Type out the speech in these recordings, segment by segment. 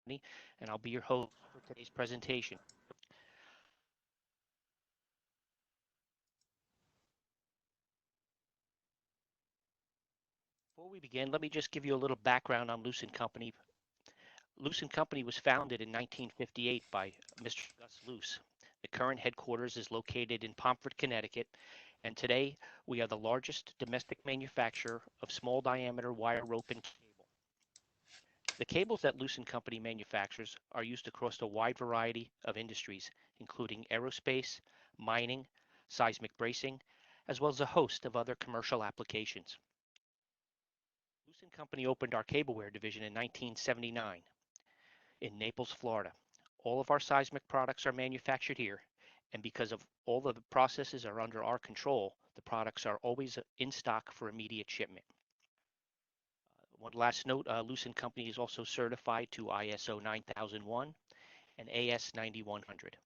and I'll be your host for today's presentation. Before we begin, let me just give you a little background on Loos Company. Loos Company was founded in 1958 by Mr. Gus Loos. The current headquarters is located in Pomfret, Connecticut, and today we are the largest domestic manufacturer of small diameter wire rope and cable. The cables that Loos Company manufactures are used across a wide variety of industries, including aerospace, mining, seismic bracing, as well as a host of other commercial applications. Loos Company opened our cableware division in 1979 in Naples, Florida. All of our seismic products are manufactured here, and because of all of the processes are under our control, the products are always in stock for immediate shipment. One last note, Loos Company is also certified to ISO 9001 and AS 9100.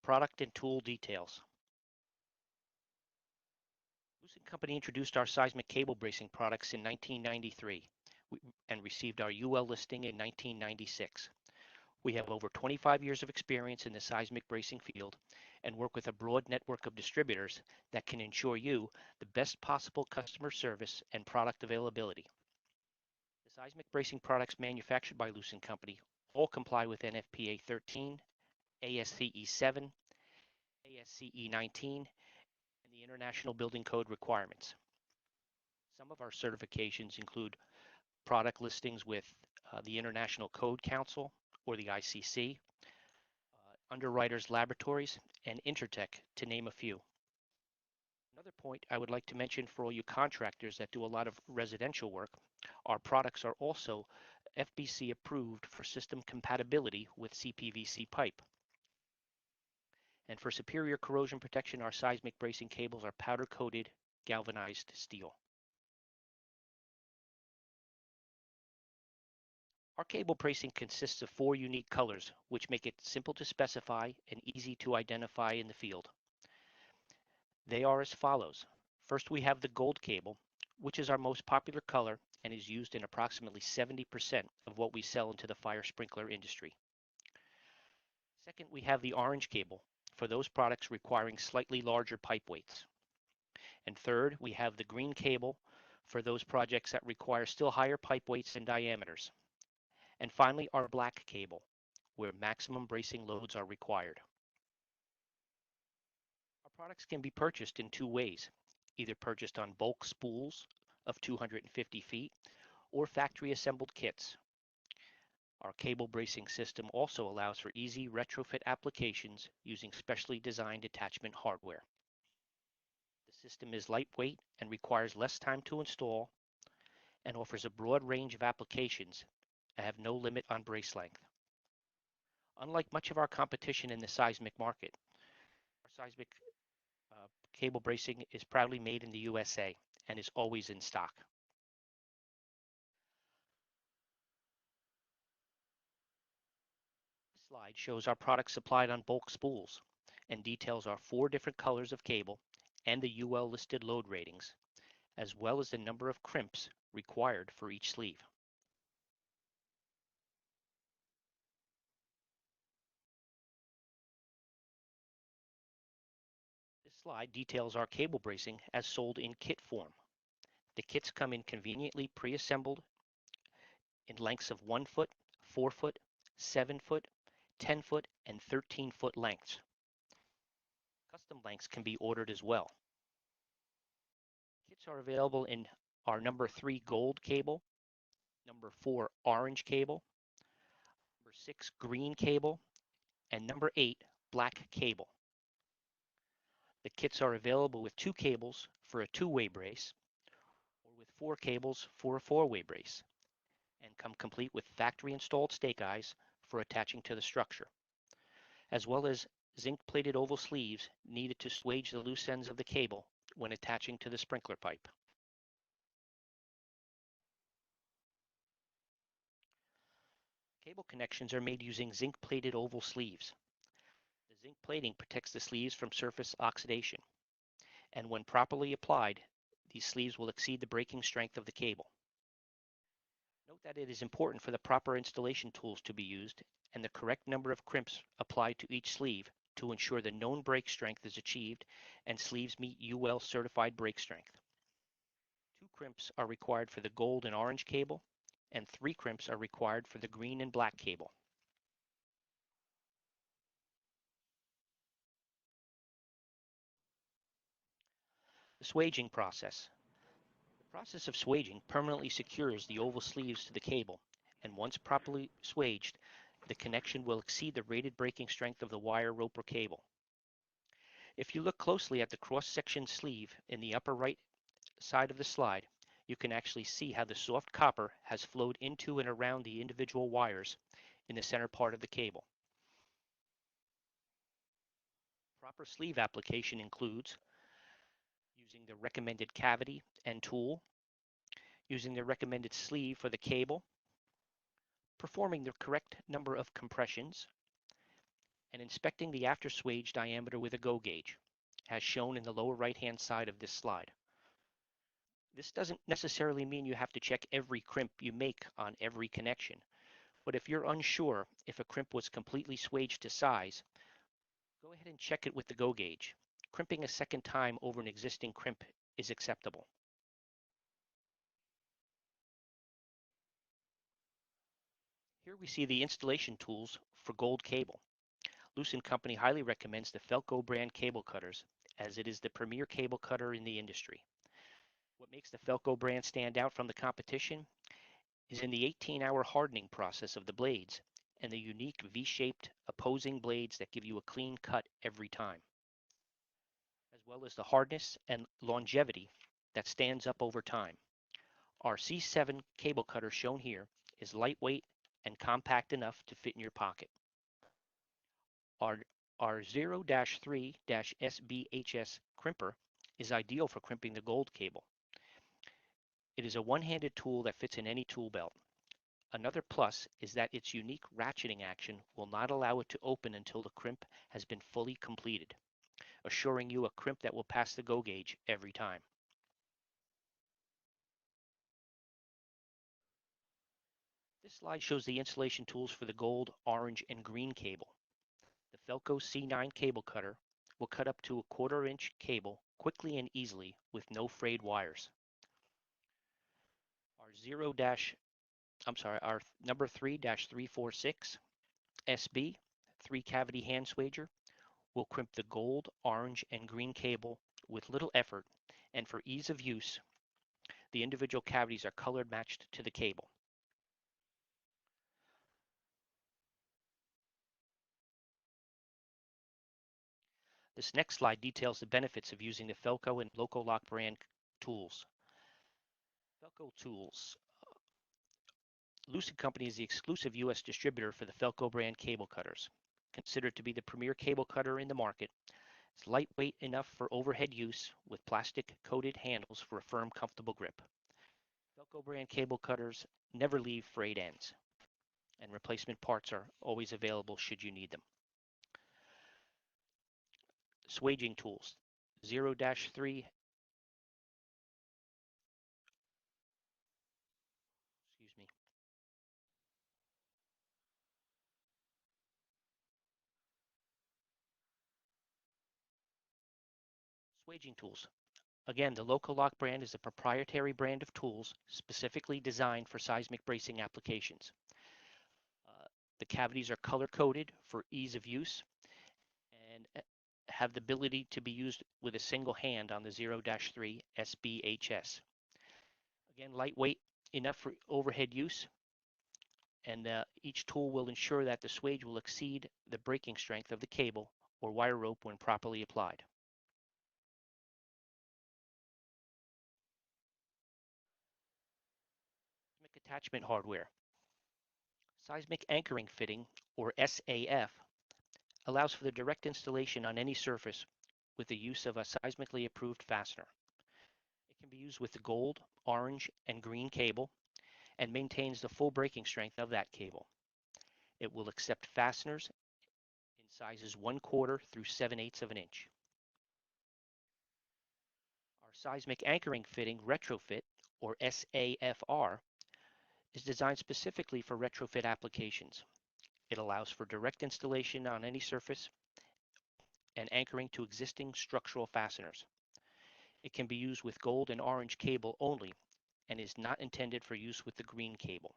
Product and tool details. Loos Company introduced our seismic cable bracing products in 1993 and received our UL listing in 1996. We have over 25 years of experience in the seismic bracing field and work with a broad network of distributors that can ensure you the best possible customer service and product availability. The seismic bracing products manufactured by Loos Company all comply with NFPA 13, ASCE 7, ASCE 19, and the International Building Code requirements. Some of our certifications include product listings with the International Code Council or the ICC, Underwriters Laboratories, and Intertech, to name a few. Another point I would like to mention for all you contractors that do a lot of residential work, our products are also FBC approved for system compatibility with CPVC pipe. And for superior corrosion protection, our seismic bracing cables are powder coated galvanized steel. Our cable bracing consists of 4 unique colors, which make it simple to specify and easy to identify in the field. They are as follows. First, we have the gold cable, which is our most popular color and is used in approximately 70% of what we sell into the fire sprinkler industry. Second, we have the orange cable for those products requiring slightly larger pipe weights. And third, we have the green cable for those projects that require still higher pipe weights and diameters. And finally, our black cable, where maximum bracing loads are required. Our products can be purchased in 2 ways, either purchased on bulk spools of 250 feet or factory assembled kits. Our cable bracing system also allows for easy retrofit applications using specially designed attachment hardware. The system is lightweight and requires less time to install and offers a broad range of applications and have no limit on brace length. Unlike much of our competition in the seismic market, our seismic cable bracing is proudly made in the USA and is always in stock. This slide shows our products supplied on bulk spools and details our 4 different colors of cable and the UL listed load ratings, as well as the number of crimps required for each sleeve. This slide details our cable bracing as sold in kit form. The kits come in conveniently pre-assembled in lengths of 1 foot, 4 foot, 7 foot, 10 foot, and 13-foot lengths. Custom lengths can be ordered as well. Kits are available in our number 3 gold cable, number 4 orange cable, number 6 green cable, and number 8 black cable. The kits are available with 2 cables for a 2-way brace or with 4 cables for a 4-way brace and come complete with factory installed stake eyes for attaching to the structure, as well as zinc-plated oval sleeves needed to swage the loose ends of the cable when attaching to the sprinkler pipe. Cable connections are made using zinc-plated oval sleeves. The zinc plating protects the sleeves from surface oxidation, and when properly applied, these sleeves will exceed the breaking strength of the cable. Note that it is important for the proper installation tools to be used and the correct number of crimps applied to each sleeve to ensure the known brake strength is achieved and sleeves meet UL certified brake strength. 2 crimps are required for the gold and orange cable, and 3 crimps are required for the green and black cable. The swaging process. The process of swaging permanently secures the oval sleeves to the cable, and once properly swaged, the connection will exceed the rated braking strength of the wire, rope, or cable. If you look closely at the cross-section sleeve in the upper right side of the slide, you can actually see how the soft copper has flowed into and around the individual wires in the center part of the cable. Proper sleeve application includes using the recommended cavity and tool, using the recommended sleeve for the cable, performing the correct number of compressions, and inspecting the after swage diameter with a go gauge, as shown in the lower right-hand side of this slide. This doesn't necessarily mean you have to check every crimp you make on every connection, but if you're unsure if a crimp was completely swaged to size, go ahead and check it with the go gauge. Crimping a second time over an existing crimp is acceptable. Here we see the installation tools for gold cable. Loos Company highly recommends the Felco brand cable cutters, as it is the premier cable cutter in the industry. What makes the Felco brand stand out from the competition is in the 18-hour hardening process of the blades and the unique V-shaped opposing blades that give you a clean cut every time, as well as the hardness and longevity that stands up over time. Our C7 cable cutter shown here is lightweight and compact enough to fit in your pocket. Our 0-3-SBHS crimper is ideal for crimping the gold cable. It is a one-handed tool that fits in any tool belt. Another plus is that its unique ratcheting action will not allow it to open until the crimp has been fully completed, assuring you a crimp that will pass the go gauge every time. This slide shows the installation tools for the gold, orange, and green cable. The Felco C9 cable cutter will cut up to a 1/4 inch cable quickly and easily with no frayed wires. Our number 3-346 SB 3-cavity hand swager will crimp the gold, orange, and green cable with little effort, and for ease of use, the individual cavities are color matched to the cable. This next slide details the benefits of using the Felco and Loco Lock brand tools. Felco tools. Loos Company is the exclusive U.S. distributor for the Felco brand cable cutters. Considered to be the premier cable cutter in the market, it's lightweight enough for overhead use with plastic coated handles for a firm, comfortable grip. Felco brand cable cutters never leave frayed ends, and replacement parts are always available should you need them. Swaging tools. 0-3, excuse me. Swaging tools. Again, the Loco Lock brand is a proprietary brand of tools specifically designed for seismic bracing applications. The cavities are color-coded for ease of use and have the ability to be used with a single hand on the 0-3 SBHS. Again, lightweight enough for overhead use, and each tool will ensure that the swage will exceed the braking strength of the cable or wire rope when properly applied. Seismic attachment hardware. Seismic anchoring fitting, or SAF, allows for the direct installation on any surface with the use of a seismically approved fastener. It can be used with the gold, orange, and green cable and maintains the full braking strength of that cable. It will accept fasteners in sizes 1/4 through 7/8 of an inch. Our seismic anchoring fitting retrofit, or SAFR, is designed specifically for retrofit applications. It allows for direct installation on any surface and anchoring to existing structural fasteners. It can be used with gold and orange cable only and is not intended for use with the green cable.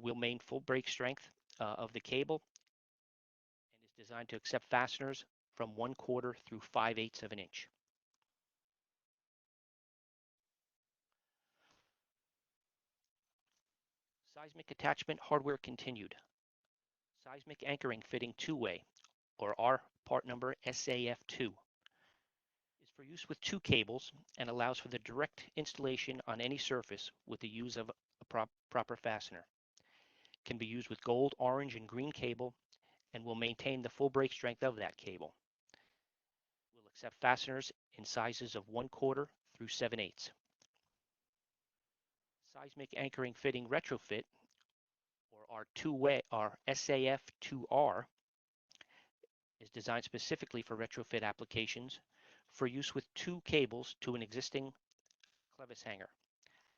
Will maintain full break strength of the cable and is designed to accept fasteners from 1/4 through 5/8 of an inch. Seismic attachment hardware continued. Seismic anchoring fitting two-way, or our part number SAF2, is for use with two cables and allows for the direct installation on any surface with the use of a proper fastener. Can be used with gold, orange, and green cable and will maintain the full break strength of that cable. Will accept fasteners in sizes of 1/4 through 7/8. Seismic anchoring fitting retrofit, or our two-way, our SAF2R, is designed specifically for retrofit applications for use with two cables to an existing clevis hanger.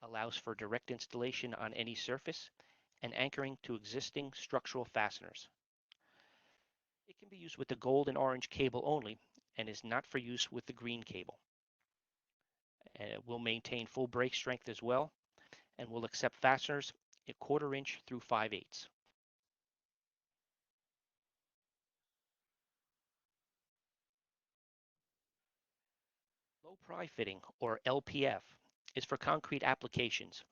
Allows for direct installation on any surface and anchoring to existing structural fasteners. It can be used with the gold and orange cable only and is not for use with the green cable. It will maintain full break strength as well and will accept fasteners a 1/4 inch through 5/8. Low pry fitting, or LPF, is for concrete applications.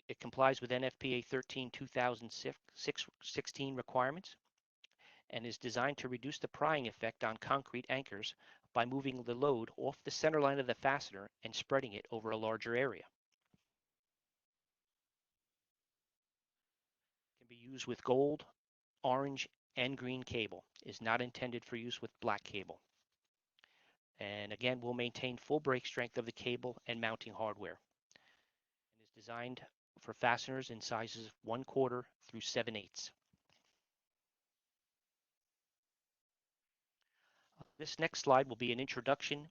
It complies with NFPA 13/2016 requirements and is designed to reduce the prying effect on concrete anchors by moving the load off the center line of the fastener and spreading it over a larger area. Can be used with gold, orange, and green cable. Is not intended for use with black cable. And again, will maintain full break strength of the cable and mounting hardware. And is designed for fasteners in sizes 1/4 through 7/8. This next slide will be an introduction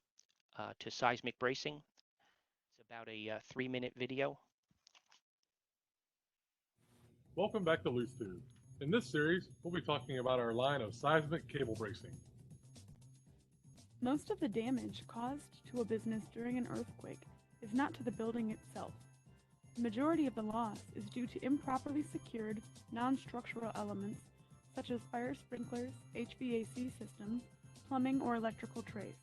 to seismic bracing. It's about a 3-minute video. Welcome back to Loos Co. In this series, we'll be talking about our line of seismic cable bracing. Most of the damage caused to a business during an earthquake is not to the building itself. The majority of the loss is due to improperly secured non-structural elements such as fire sprinklers, HVAC systems, plumbing, or electrical trays.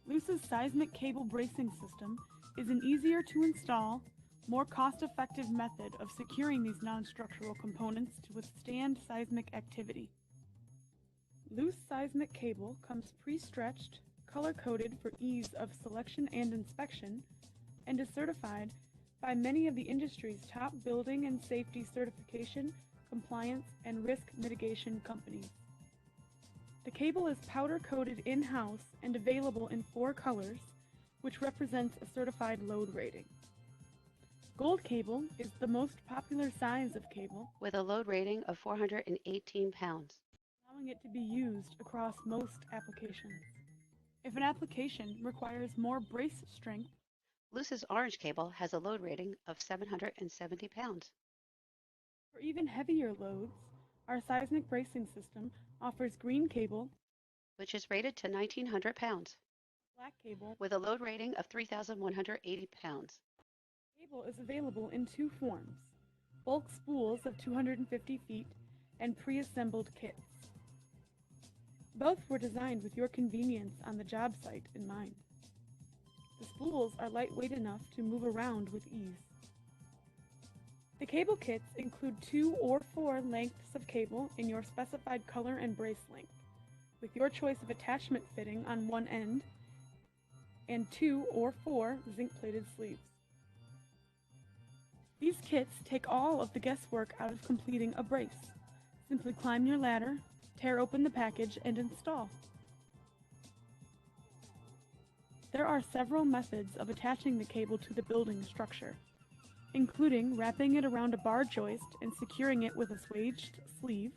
Loos's Seismic Cable Bracing System is an easier to install, more cost-effective method of securing these non-structural components to withstand seismic activity. Loose seismic cable comes pre-stretched, color-coded for ease of selection and inspection, and is certified by many of the industry's top building and safety certification, compliance, and risk mitigation companies. The cable is powder-coated in-house and available in 4 colors, which represents a certified load rating. Gold cable is the most popular size of cable, with a load rating of 418 pounds, allowing it to be used across most applications. If an application requires more brace strength, Loos's orange cable has a load rating of 770 pounds. for even heavier loads, our seismic bracing system offers green cable, Which is rated to 1,900 pounds, black cable. with a load rating of 3,180 pounds. Cable is available in 2 forms: bulk spools of 250 feet and pre-assembled kits. Both were designed with your convenience on the job site in mind. The spools are lightweight enough to move around with ease. The cable kits include 2 or 4 lengths of cable in your specified color and brace length, with your choice of attachment fitting on one end and 2 or 4 zinc-plated sleeves. These kits take all of the guesswork out of completing a brace. Simply climb your ladder, tear open the package, and install. There are several methods of attaching the cable to the building structure, including wrapping it around a bar joist and securing it with a swaged sleeve,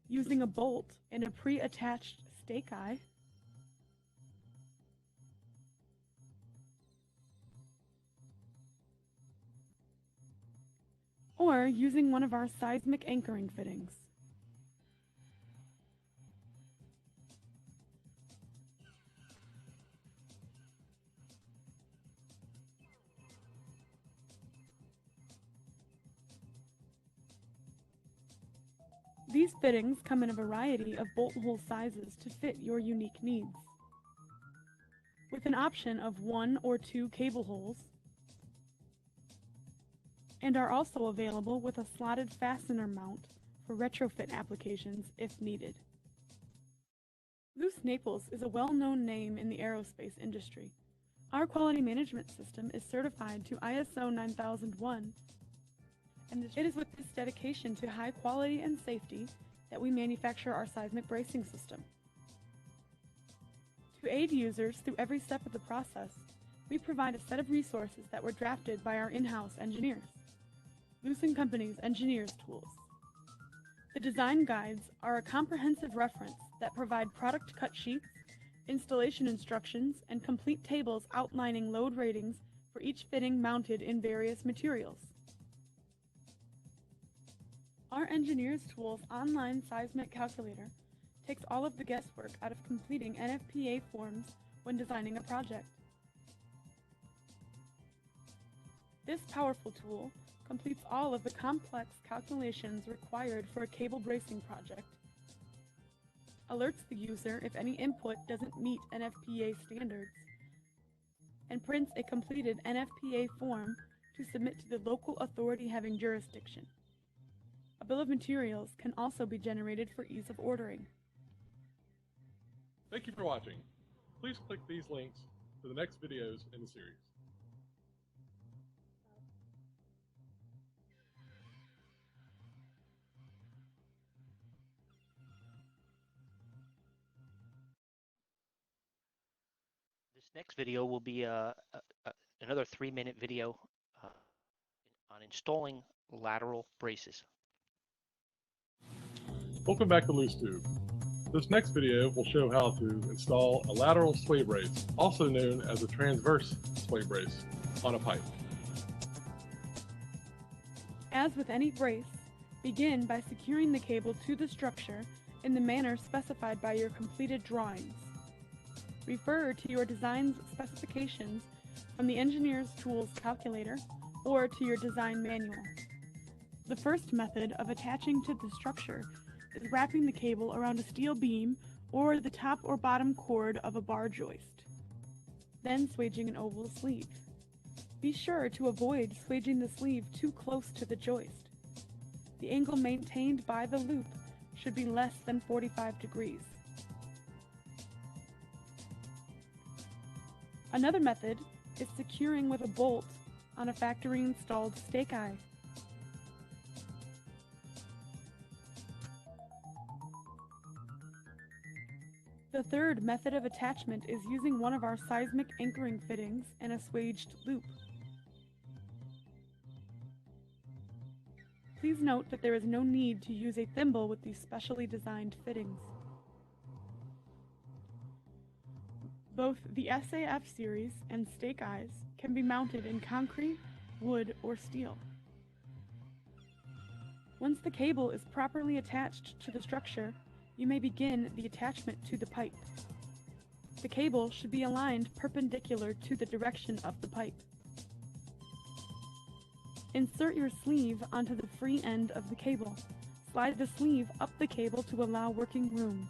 using a bolt and a pre-attached stake eye, or using one of our seismic anchoring fittings. These fittings come in a variety of bolt hole sizes to fit your unique needs, with an option of 1 or 2 cable holes, and are also available with a slotted fastener mount for retrofit applications if needed. Loos Naples is a well-known name in the aerospace industry. Our quality management system is certified to ISO 9001, and it is with this dedication to high quality and safety that we manufacture our seismic bracing system. To aid users through every step of the process, we provide a set of resources that were drafted by our in-house engineers, Loos & Company's Engineers Tools. The design guides are a comprehensive reference that provide product cut sheets, installation instructions, and complete tables outlining load ratings for each fitting mounted in various materials. Our Engineers Tools online seismic calculator takes all of the guesswork out of completing NFPA forms when designing a project. This powerful tool completes all of the complex calculations required for a cable bracing project, alerts the user if any input doesn't meet NFPA standards, and prints a completed NFPA form to submit to the local authority having jurisdiction. A bill of materials can also be generated for ease of ordering. Thank you for watching. Please click these links for the next videos in the series. This next video will be another 3-minute video on installing lateral braces. Welcome back to Loos Tube. This next video will show how to install a lateral sway brace, also known as a transverse sway brace, on a pipe. As with any brace, begin by securing the cable to the structure in the manner specified by your completed drawings. Refer to your design's specifications from the Engineers Tools calculator or to your design manual. The first method of attaching to the structure is wrapping the cable around a steel beam or the top or bottom cord of a bar joist, then swaging an oval sleeve. Be sure to avoid swaging the sleeve too close to the joist. The angle maintained by the loop should be less than 45 degrees. Another method is securing with a bolt on a factory installed stake eye. The third method of attachment is using one of our seismic anchoring fittings and a swaged loop. Please note that there is no need to use a thimble with these specially designed fittings. Both the SAF series and stake eyes can be mounted in concrete, wood, or steel. Once the cable is properly attached to the structure, you may begin the attachment to the pipe. The cable should be aligned perpendicular to the direction of the pipe. Insert your sleeve onto the free end of the cable. Slide the sleeve up the cable to allow working room.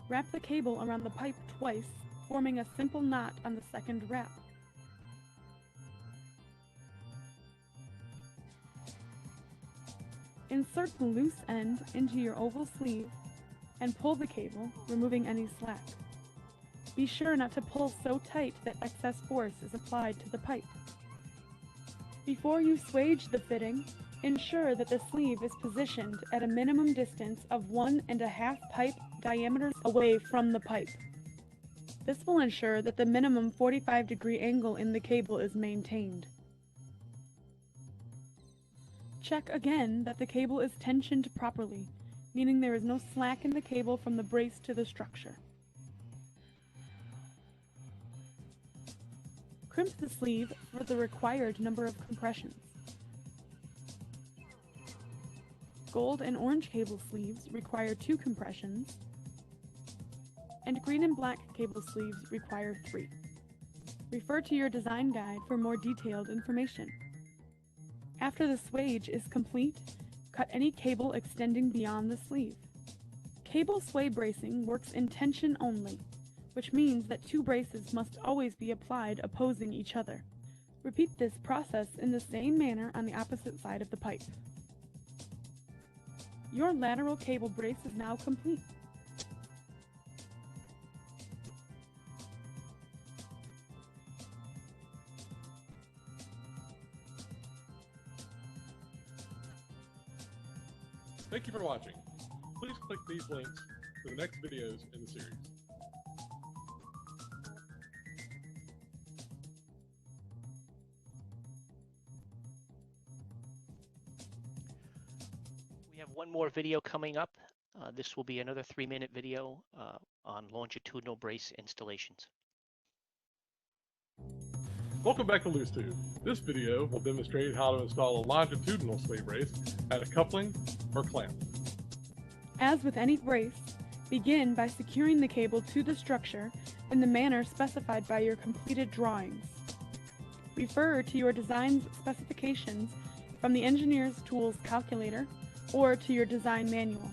Wrap the cable around the pipe twice, forming a simple knot on the second wrap. Insert the loose end into your oval sleeve and pull the cable, removing any slack. Be sure not to pull so tight that excess force is applied to the pipe. Before you swage the fitting, ensure that the sleeve is positioned at a minimum distance of 1.5 pipe diameters away from the pipe. This will ensure that the minimum 45-degree angle in the cable is maintained. Check again that the cable is tensioned properly, meaning there is no slack in the cable from the brace to the structure. Crimp the sleeve for the required number of compressions. Gold and orange cable sleeves require 2 compressions, and green and black cable sleeves require 3. Refer to your design guide for more detailed information. After the swage is complete, cut any cable extending beyond the sleeve. Cable sway bracing works in tension only, which means that 2 braces must always be applied opposing each other. Repeat this process in the same manner on the opposite side of the pipe. Your lateral cable brace is now complete. Thank you for watching. Please click these links for the next videos in the series. We have one more video coming up. This will be another 3-minute video on longitudinal brace installations. Welcome back to Loos Co. This video will demonstrate how to install a longitudinal sway brace at a coupling or clamp. As with any brace, begin by securing the cable to the structure in the manner specified by your completed drawings. Refer to your design specifications from the Engineer's Tools calculator or to your design manual.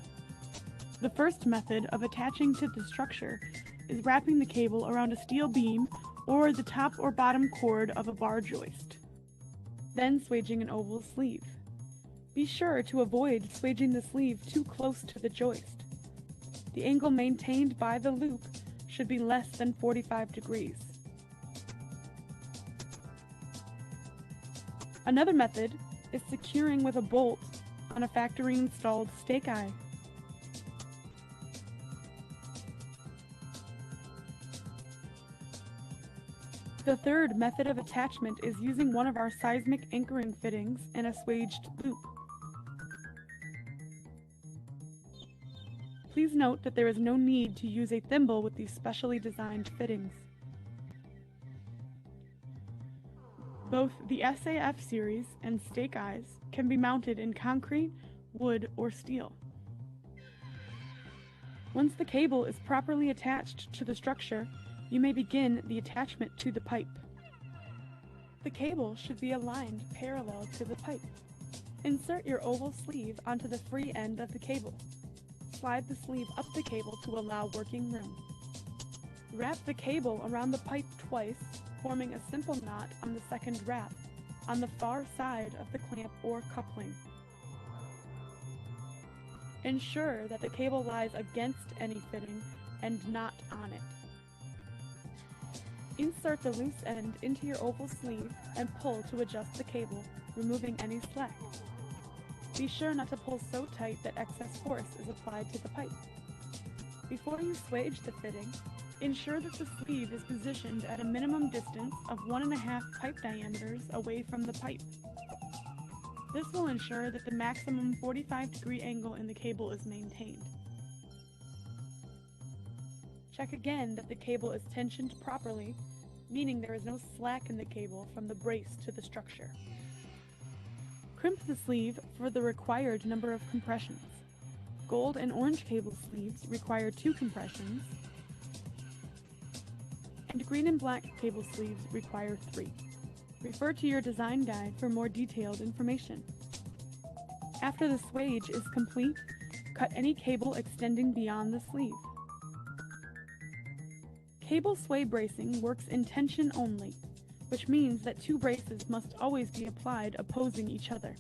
The first method of attaching to the structure is wrapping the cable around a steel beam or the top or bottom cord of a bar joist. Then swaging an oval sleeve. Be sure to avoid swaging the sleeve too close to the joist. The angle maintained by the loop should be less than 45 degrees. Another method is securing with a bolt on a factory installed stake eye. The third method of attachment is using one of our seismic anchoring fittings in a swaged loop. Please note that there is no need to use a thimble with these specially designed fittings. Both the SAF series and stake eyes can be mounted in concrete, wood, or steel. Once the cable is properly attached to the structure, you may begin the attachment to the pipe. The cable should be aligned parallel to the pipe. Insert your oval sleeve onto the free end of the cable. Slide the sleeve up the cable to allow working room. Wrap the cable around the pipe twice, forming a simple knot on the second wrap, on the far side of the clamp or coupling. Ensure that the cable lies against any fitting and not on it. Insert the loose end into your oval sleeve and pull to adjust the cable, removing any slack. Be sure not to pull so tight that excess force is applied to the pipe. Before you swage the fitting, ensure that the sleeve is positioned at a minimum distance of 1.5 pipe diameters away from the pipe. This will ensure that the maximum 45-degree angle in the cable is maintained. Check again that the cable is tensioned properly, meaning there is no slack in the cable from the brace to the structure. Crimp the sleeve for the required number of compressions. Gold and orange cable sleeves require 2 compressions, and green and black cable sleeves require 3. Refer to your design guide for more detailed information. After the swage is complete, cut any cable extending beyond the sleeve. Cable sway bracing works in tension only, which means that 2 braces must always be applied opposing each other.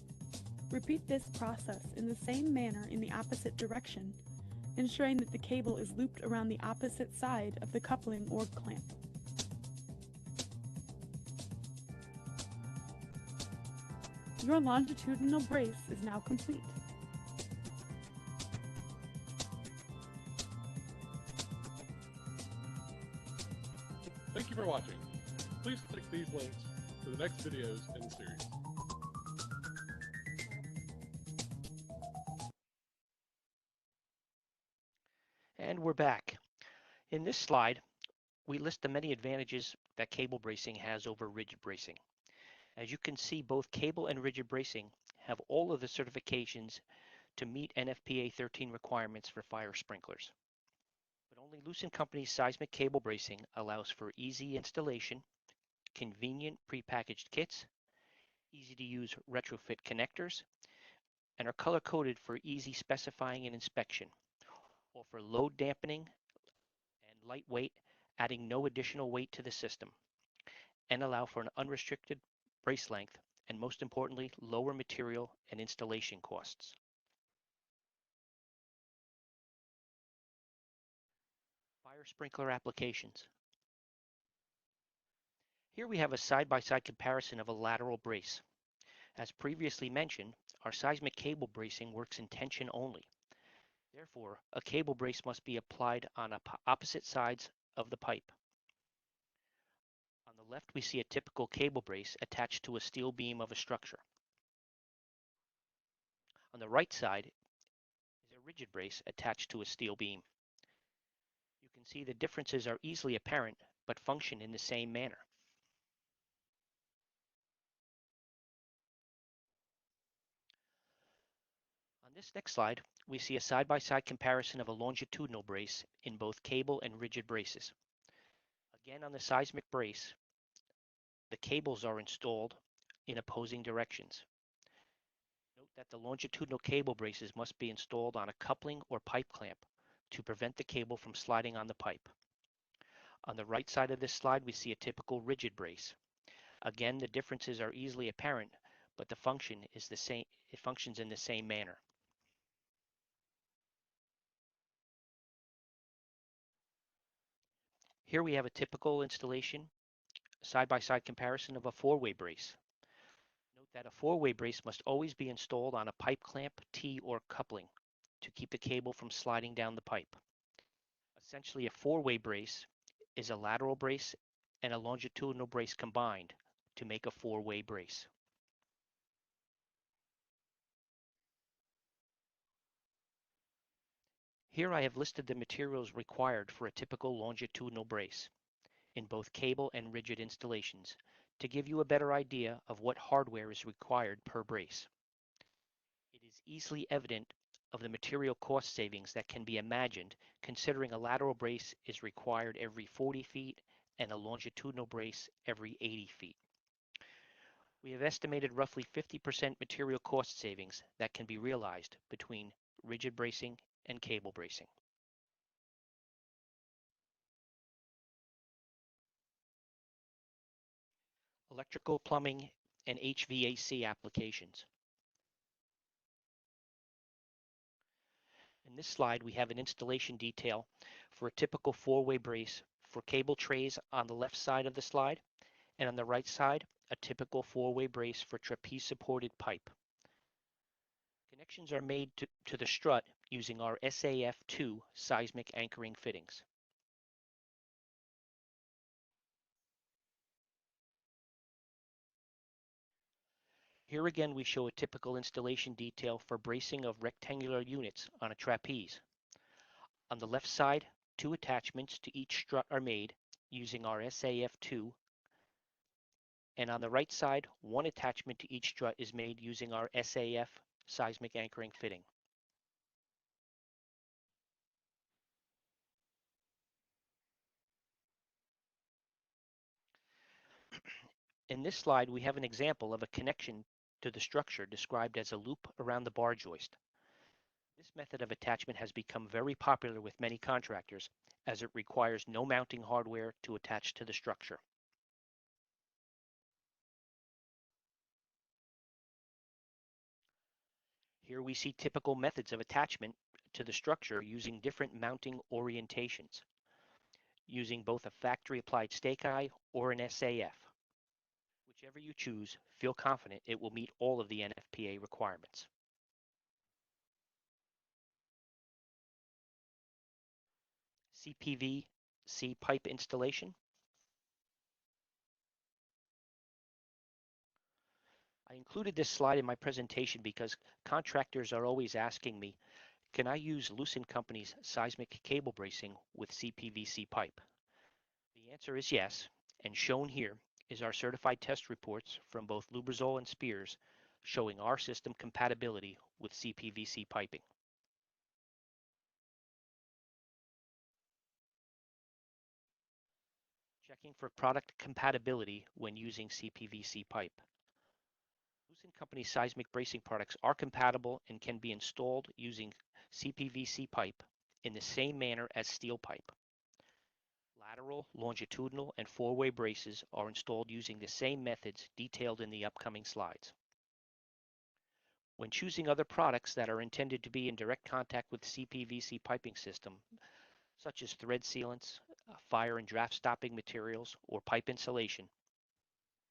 Repeat this process in the same manner in the opposite direction, ensuring that the cable is looped around the opposite side of the coupling or clamp. Your longitudinal brace is now complete. Thank you for watching. Please click these links for the next videos in the series. And we're back. In this slide, we list the many advantages that cable bracing has over rigid bracing. As you can see, both cable and rigid bracing have all of the certifications to meet NFPA 13 requirements for fire sprinklers. But only Loos Company's Seismic Cable Bracing allows for easy installation, convenient prepackaged kits, easy to use retrofit connectors, and are color coded for easy specifying and inspection, or for load dampening and lightweight, adding no additional weight to the system, and allow for an unrestricted brace length, and most importantly, lower material and installation costs. Fire sprinkler applications. Here we have a side-by-side comparison of a lateral brace. As previously mentioned, our seismic cable bracing works in tension only. Therefore, a cable brace must be applied on opposite sides of the pipe. On the left, we see a typical cable brace attached to a steel beam of a structure. On the right side is a rigid brace attached to a steel beam. You can see the differences are easily apparent, but function in the same manner. On this next slide, we see a side-by-side comparison of a longitudinal brace in both cable and rigid braces. Again, on the seismic brace, the cables are installed in opposing directions. Note that the longitudinal cable braces must be installed on a coupling or pipe clamp to prevent the cable from sliding on the pipe. On the right side of this slide, we see a typical rigid brace. Again, the differences are easily apparent, but the function is the same. It functions in the same manner. Here we have a typical installation side-by-side comparison of a four-way brace. Note that a four-way brace must always be installed on a pipe clamp, T, or coupling to keep the cable from sliding down the pipe. Essentially, a four-way brace is a lateral brace and a longitudinal brace combined to make a four-way brace. Here I have listed the materials required for a typical longitudinal brace in both cable and rigid installations to give you a better idea of what hardware is required per brace. It is easily evident of the material cost savings that can be imagined considering a lateral brace is required every 40 feet and a longitudinal brace every 80 feet. We have estimated roughly 50% material cost savings that can be realized between rigid bracing and cable bracing. Electrical, plumbing, and HVAC applications. In this slide, we have an installation detail for a typical four-way brace for cable trays on the left side of the slide, and on the right side, a typical four-way brace for trapeze-supported pipe. Connections are made to the strut using our SAF2 seismic anchoring fittings. Here again we show a typical installation detail for bracing of rectangular units on a trapeze. On the left side, two attachments to each strut are made using our SAF2, and on the right side, one attachment to each strut is made using our SAF seismic anchoring fitting. In this slide, we have an example of a connection to the structure described as a loop around the bar joist. This method of attachment has become very popular with many contractors as it requires no mounting hardware to attach to the structure. Here we see typical methods of attachment to the structure using different mounting orientations, using both a factory applied stake eye or an SAF. Whichever you choose, feel confident it will meet all of the NFPA requirements. CPVC pipe installation. I included this slide in my presentation because contractors are always asking me, can I use Loos Company's seismic cable bracing with CPVC pipe? The The answer is yes, and shown here is our certified test reports from both Lubrizol and Spears showing our system compatibility with CPVC piping. Checking for product compatibility when using CPVC pipe. Loos Company's seismic bracing products are compatible and can be installed using CPVC pipe in the same manner as steel pipe. Lateral, longitudinal, and four-way braces are installed using the same methods detailed in the upcoming slides. When choosing other products that are intended to be in direct contact with CPVC piping system, such as thread sealants, fire and draft stopping materials, or pipe insulation,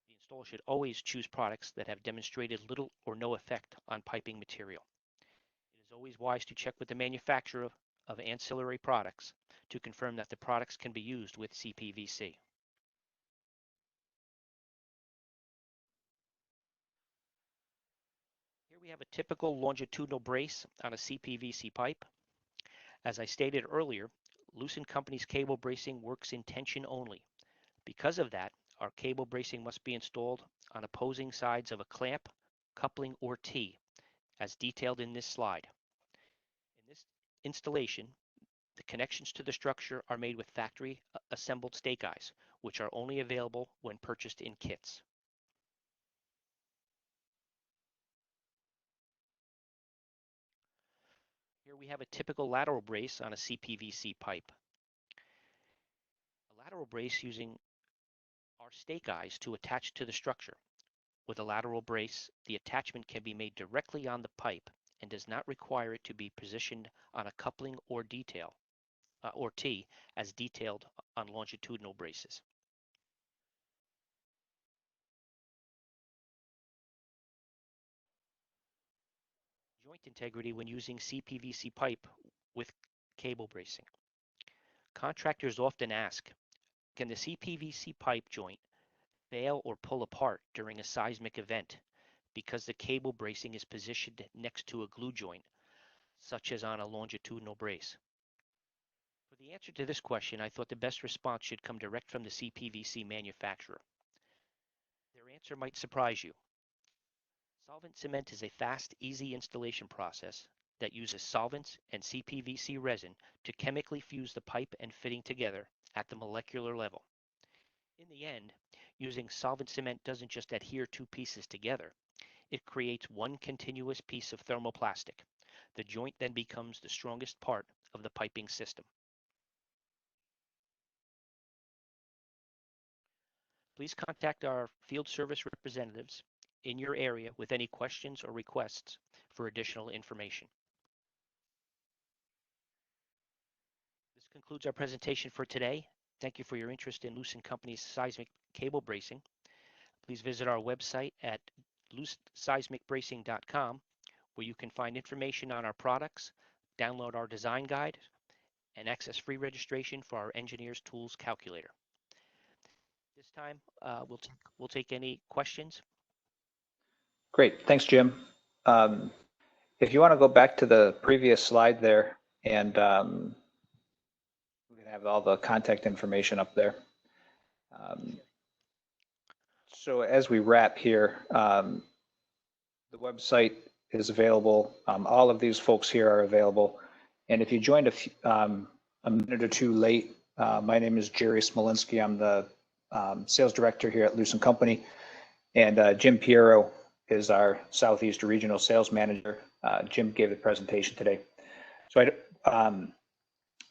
the installer should always choose products that have demonstrated little or no effect on piping material. It is always wise to check with the manufacturer of ancillary products to confirm that the products can be used with CPVC. Here we have a typical longitudinal brace on a CPVC pipe. As I stated earlier, Loos Company's cable bracing works in tension only. Because of that, our cable bracing must be installed on opposing sides of a clamp, coupling, or T, as detailed in this slide. In this installation, the connections to the structure are made with factory assembled stake eyes, which are only available when purchased in kits. Here we have a typical lateral brace on a CPVC pipe. A lateral brace using our stake eyes to attach to the structure. With a lateral brace, the attachment can be made directly on the pipe and does not require it to be positioned on a coupling or T as detailed on longitudinal braces. Joint integrity when using CPVC pipe with cable bracing. Contractors often ask, can the CPVC pipe joint fail or pull apart during a seismic event because the cable bracing is positioned next to a glue joint, such as on a longitudinal brace? For the answer to this question, I thought the best response should come direct from the CPVC manufacturer. Their answer might surprise you. Solvent cement is a fast, easy installation process that uses solvents and CPVC resin to chemically fuse the pipe and fitting together at the molecular level. In the end, using solvent cement doesn't just adhere two pieces together, it creates one continuous piece of thermoplastic. The joint then becomes the strongest part of the piping system. Please contact our field service representatives in your area with any questions or requests for additional information. This concludes our presentation for today. Thank you for your interest in Loos Company's seismic cable bracing. Please visit our website at loosseismicbracing.com, where you can find information on our products, download our design guide, and access free registration for our Engineers Tools Calculator. This time, we'll take any questions. Great, thanks, Jim. If you want to go back to the previous slide there, and we can have all the contact information up there. So as we wrap here, the website is available. All of these folks here are available. And if you joined a minute or two late, my name is Jerry Smolinski. I'm the sales director here at Loos Company. And Jim Pierro is our Southeast Regional Sales Manager. Jim gave the presentation today. So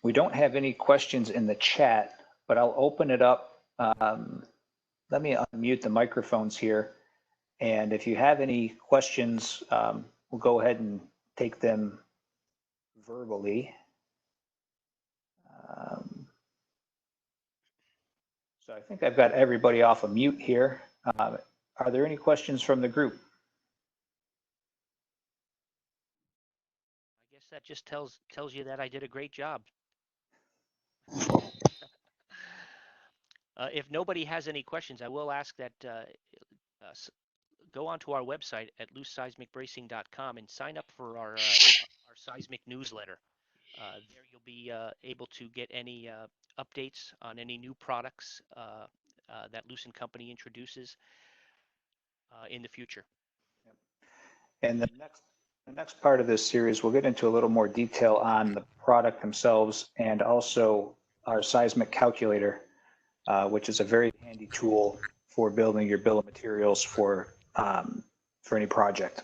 we don't have any questions in the chat, but I'll open it up. Let me unmute the microphones here. And if you have any questions, we'll go ahead and take them verbally. So I think I've got everybody off of mute here. Are there any questions from the group? I guess that just tells you that I did a great job. If nobody has any questions, I will ask that go onto our website at loosseismicbracing.com and sign up for our seismic newsletter. There you'll be able to get any updates on any new products that Loos Company introduces in the future. And the next part of this series, we'll get into a little more detail on the product themselves and also our seismic calculator, which is a very handy tool for building your bill of materials for any project.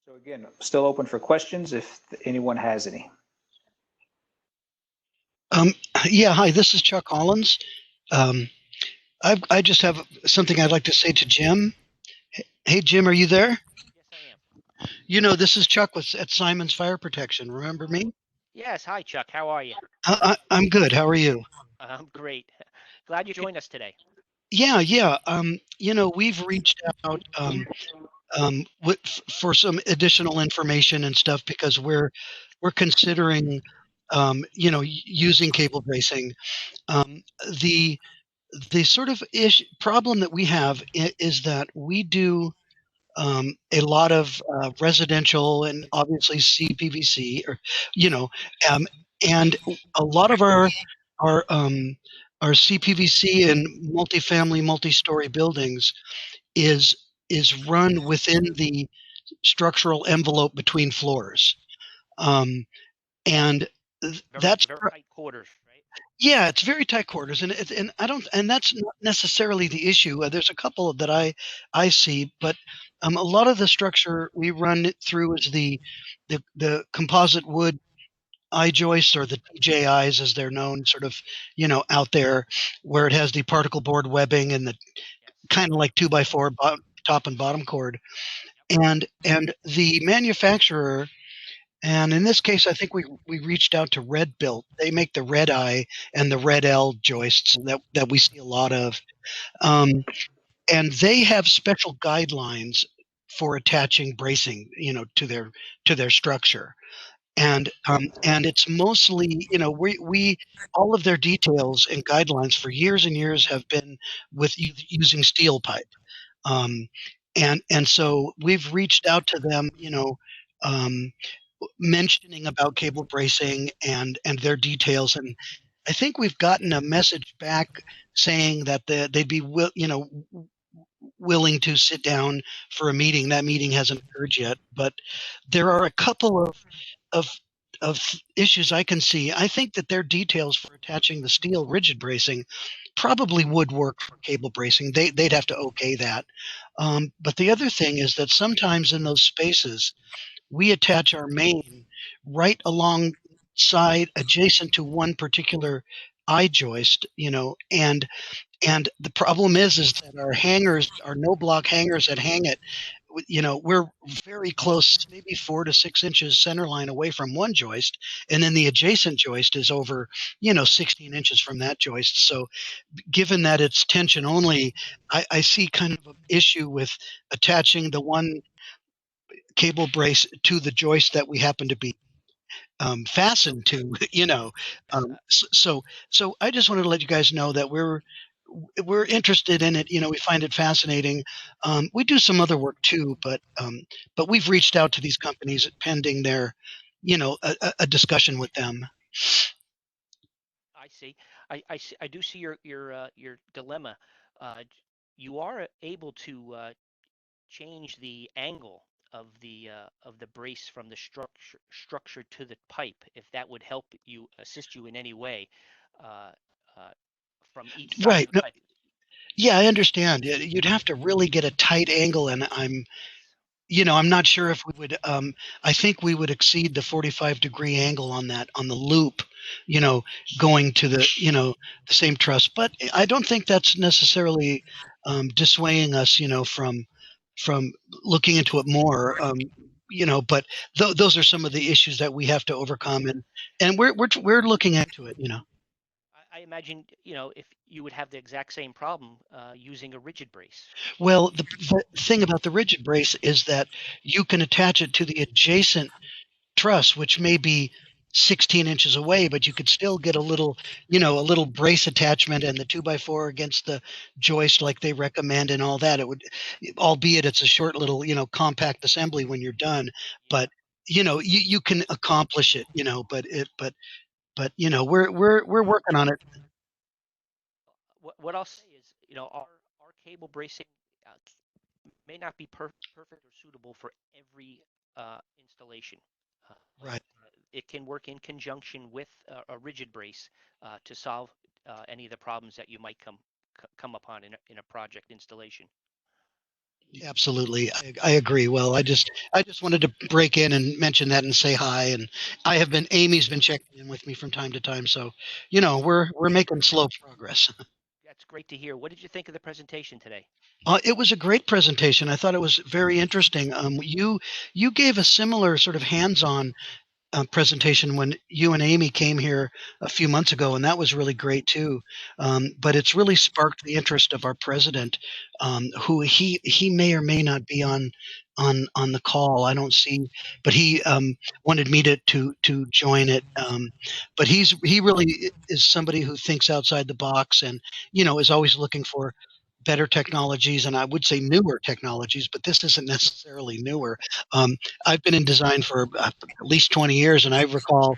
So again, still open for questions if anyone has any. Yeah, hi, this is Chuck Hollins. I just have something I'd like to say to Jim. Hey, Jim, are you there? Yes, I am. You know, this is Chuck at Simon's Fire Protection. Remember me? Yes, hi, Chuck. How are you? I'm good. How are you? I'm great. Glad you joined us today. Yeah. You know, we've reached out for some additional information and stuff because we're considering, you know, using cable bracing. The sort of problem that we have is that we do a lot of residential and obviously CPVC, or you know, and a lot of our our CPVC and multifamily, multi-story buildings is run within the structural envelope between floors, and that's very tight quarters, right? yeah, it's very tight quarters, and I don't, and that's not necessarily the issue. There's a couple that I see, but a lot of the structure we run it through is the composite wood I joists, or the TJIs as they're known, sort of, you know, out there, where it has the particle board webbing and the kind of like 2x4 top and bottom cord, and the manufacturer. And in this case, I think we reached out to Red Built. They make the Red Eye and the Red L joists that we see a lot of, and they have special guidelines for attaching bracing, you know, to their structure. And it's mostly, you know, we all of their details and guidelines for years and years have been with using steel pipe, and so we've reached out to them, you know. Mentioning about cable bracing and their details, and I think we've gotten a message back saying that they'd be willing to sit down for a meeting. That meeting hasn't occurred yet, but there are a couple of issues I can see. I think that their details for attaching the steel rigid bracing probably would work for cable bracing. They'd have to okay that, but the other thing is that sometimes in those spaces we attach our main right alongside, adjacent to one particular eye joist, you know, and the problem is that our hangers, our no block hangers that hang it, you know, we're very close, maybe 4 to 6 inches center line away from one joist, and then the adjacent joist is over, you know, 16 inches from that joist. So given that it's tension only, I see kind of an issue with attaching the one cable brace to the joist that we happen to be fastened to, you know. So I just wanted to let you guys know that we're interested in it. You know, we find it fascinating. We do some other work too, but we've reached out to these companies pending their, you know, a discussion with them. I see. I do see your dilemma. You are able to change the angle of the brace from the structure to the pipe, if that would help you, assist you in any way, from each side Right. of the pipe. Yeah, I understand. You'd have to really get a tight angle, and I'm not sure if we would. I think we would exceed the 45-degree angle on the loop, you know, going to the, you know, the same truss. But I don't think that's necessarily dissuading us, you know, from looking into it more. You know, but those are some of the issues that we have to overcome, and we're looking into it, you know. I imagine, you know, if you would have the exact same problem using a rigid brace. Well, the thing about the rigid brace is that you can attach it to the adjacent truss, which may be 16 inches away, but you could still get a little, you know, a little brace attachment and the 2x4 against the joist like they recommend and all that. It would, albeit it's a short little, you know, compact assembly when you're done, but you can accomplish it, but we're working on it. What I'll say is, our cable bracing may not be perfect or suitable for every installation. Right. It can work in conjunction with a rigid brace to solve any of the problems that you might come upon in a project installation. Absolutely. I agree. Well, I just wanted to break in and mention that and say hi. And Amy's been checking in with me from time to time. So, we're making slow progress. That's great to hear. What did you think of the presentation today? It was a great presentation. I thought it was very interesting. You gave a similar sort of hands-on presentation when you and Amy came here a few months ago, and that was really great too. But it's really sparked the interest of our president, who he may or may not be on the call. I don't see, but he wanted me to join it. But he really is somebody who thinks outside the box, and is always looking for better technologies, and I would say newer technologies, but this isn't necessarily newer. I've been in design for at least 20 years, and I recall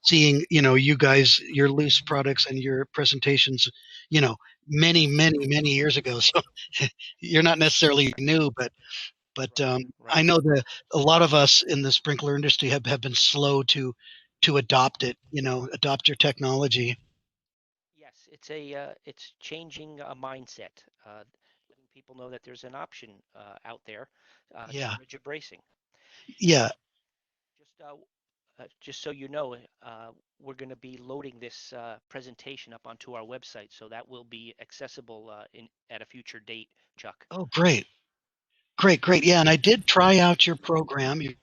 seeing, you guys, your loose products and your presentations, many, many, many years ago. So you're not necessarily new, but Right. I know that a lot of us in the sprinkler industry have been slow to adopt it, adopt your technology. Yes, it's changing a mindset, letting people know that there's an option out there to Yeah. rigid bracing. Yeah. Just so you know, we're going to be loading this presentation up onto our website, so that will be accessible at a future date, Chuck. Oh, great. Great, great. Yeah, and I did try out your program, your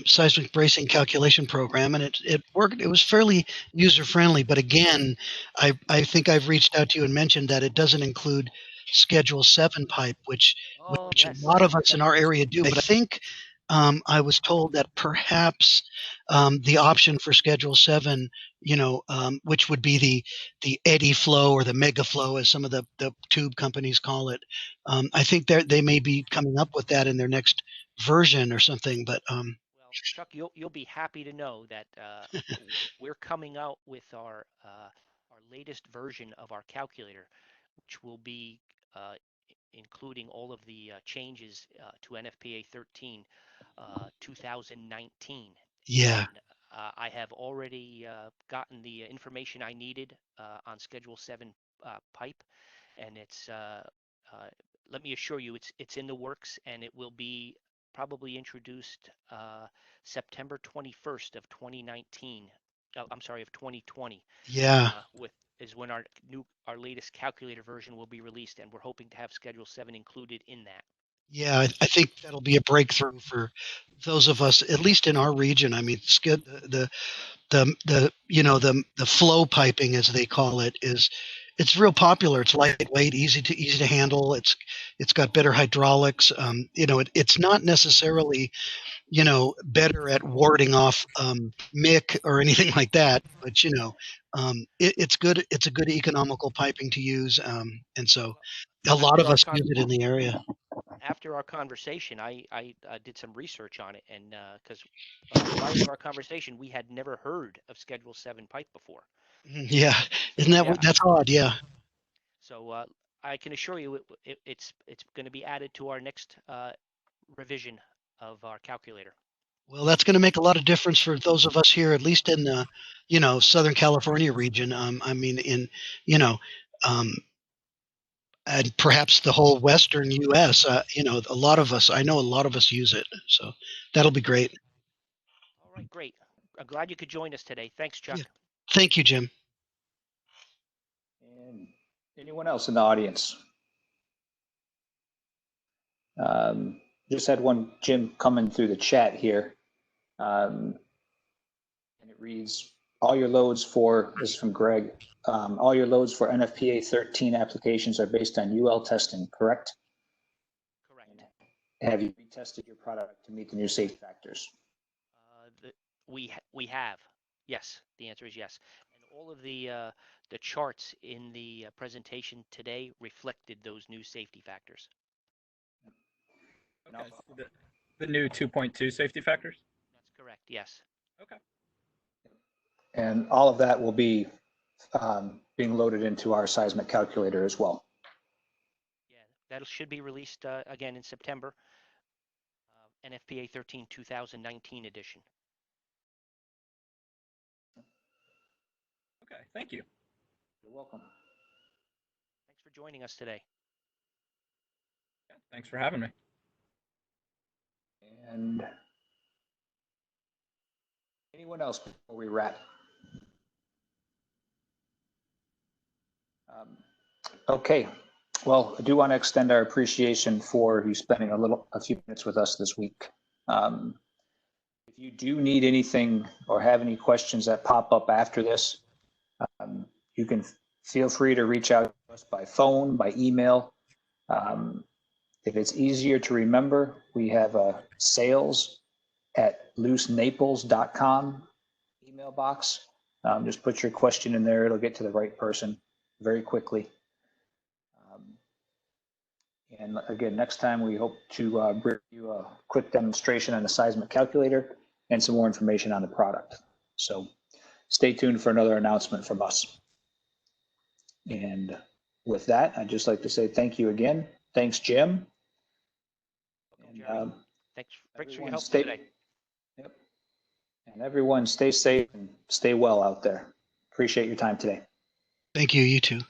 seismic bracing calculation program, and it worked. It was fairly user friendly, but again, I think I've reached out to you and mentioned that it doesn't include Schedule 7 pipe, which Oh, a yes. lot of us in our area do. But I think I was told that perhaps the option for Schedule 7, which would be the eddy flow or the mega flow, as some of the tube companies call it. I think they may be coming up with that in their next version or something. But Well, Chuck, you'll be happy to know that we're coming out with our latest version of our calculator, which will be including all of the changes to NFPA 13 2019. yeah, And I have already gotten the information I needed on Schedule 7 pipe, and let me assure you, it's in the works, and it will be probably introduced September 21st of 2019. I'm sorry, of 2020. yeah. Is when our latest calculator version will be released, and we're hoping to have Schedule 7 included in that. Yeah, I think that'll be a breakthrough for those of us, at least in our region. I mean, the flow piping, as they call it, it's real popular. It's lightweight, easy to handle. It's got better hydraulics. It's not necessarily better at warding off mick or anything like that, but it's good. It's a good economical piping to use, and so a lot After of our us use it in the area. after our conversation, I did some research on it, and because prior to our conversation, we had never heard of Schedule 7 pipe before. Yeah, isn't So that yeah, that's odd? Yeah. so I can assure you it's going to be added to our next revision of our calculator. Well, that's going to make a lot of difference for those of us here, at least in the, Southern California region. I mean, you know, um, and perhaps the whole Western U.S. A lot of us, I know a lot of us use it, so that'll be great. All right, great. I'm glad you could join us today. Thanks, Yeah. Chuck. Thank you, Jim. And anyone else in the audience? Just had one, Jim, coming through the chat here. And it reads, all your loads for, this is from Greg, all your loads for NFPA 13 applications are based on UL testing, correct? Correct. Have you retested your product to meet the new safety factors? We have. Yes, the answer is yes. And all of the charts in the presentation today reflected those new safety factors. Okay, so the new 2.2 safety factors? Correct, yes. Okay. And all of that will be being loaded into our seismic calculator as well. Yeah, that should be released again in September. NFPA 13 2019 edition. Okay, thank you. You're welcome. Thanks for joining us today. Yeah, thanks for having me. And anyone else before we wrap? Okay. Well, I do want to extend our appreciation for you spending a few minutes with us this week. If you do need anything or have any questions that pop up after this, you can feel free to reach out to us by phone, by email. If it's easier to remember, we have a sales@loosenaples.com email box. Just put your question in there. It'll get to the right person very quickly. And again, next time we hope to bring you a quick demonstration on the seismic calculator and some more information on the product. So stay tuned for another announcement from us. And with that, I'd just like to say thank you again. Thanks, Jim. Welcome, Jerry. Thanks for your help stay, today. Yep. And everyone stay safe and stay well out there. Appreciate your time today. Thank you, you too.